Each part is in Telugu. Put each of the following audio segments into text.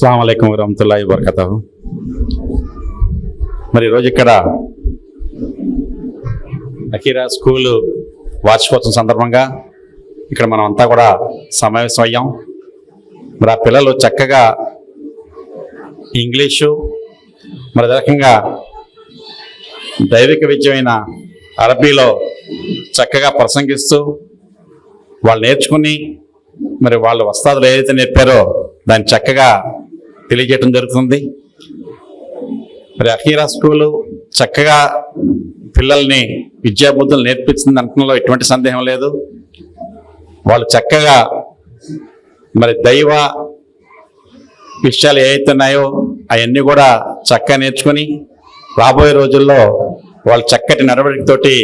అస్సలాము అలైకుం వరహమతుల్లాహి వబరకాతుహు. మరి ఈరోజు ఇక్కడ అకీరా స్కూలు వార్షికోత్సవం సందర్భంగా ఇక్కడ మనం అంతా కూడా సమావేశం అయ్యాం. మరి ఆ పిల్లలు చక్కగా ఇంగ్లీషు మరి రకంగా దైవిక విద్యమైన అరబీలో చక్కగా ప్రసంగిస్తూ వాళ్ళు నేర్చుకుని మరి వాళ్ళు వస్తాదులు ఏదైతే నేర్పారో దాన్ని చక్కగా తెలియజేయడం జరుగుతుంది. మరి అకీరా స్కూలు చక్కగా పిల్లల్ని విద్యాబుద్ధులు నేర్పించింది అంటంలో ఎటువంటి సందేహం లేదు. వాళ్ళు చక్కగా మరి దైవ విషయాలు ఏవైతే ఉన్నాయో అవన్నీ కూడా చక్కగా నేర్చుకొని రాబోయే రోజుల్లో వాళ్ళు చక్కటి నడవడికతోటి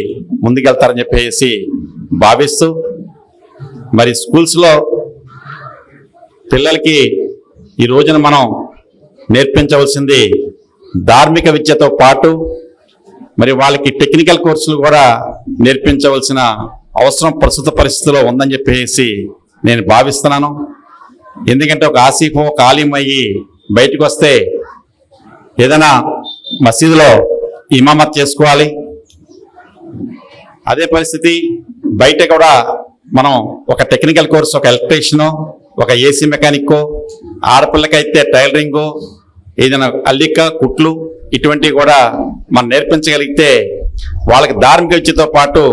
ముందుకెళ్తారని చెప్పేసి భావిస్తూ మరి స్కూల్స్లో పిల్లలకి ఈ రోజున మనం నేర్పించవలసింది ధార్మిక విద్యతో పాటు మరి వాళ్ళకి టెక్నికల్ కోర్సులు కూడా నేర్పించవలసిన అవసరం ప్రస్తుత పరిస్థితిలో ఉందని చెప్పేసి నేను భావిస్తున్నాను. ఎందుకంటే ఒక ఆసిఫ్ ఒక ఆలిం అయ్యి బయటకు వస్తే ఏదైనా మసీదులో ఇమామత్ చేసుకోవాలి. అదే పరిస్థితి బయట కూడా మనం ఒక టెక్నికల్ కోర్సు, ఒక ఎలక్ట్రీషియను, ఒక ఏసీ మెకానిక్కో, ఆడపిల్లకైతే టైలరింగు, ఏదైనా అల్లిక కుట్లు ఇటువంటివి కూడా మనం నేర్పించగలిగితే వాళ్ళకి ధార్మిక విద్యతో పాటు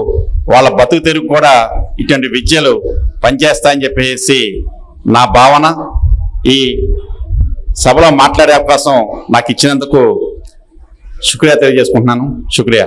వాళ్ళ బతుకు తెరుగు కూడా ఇటువంటి విద్యలు పనిచేస్తాయని చెప్పేసి నా భావన. ఈ సభలో మాట్లాడే అవకాశం నాకు ఇచ్చినందుకు శుక్రియా తెలియజేసుకుంటున్నాను. శుక్రియా.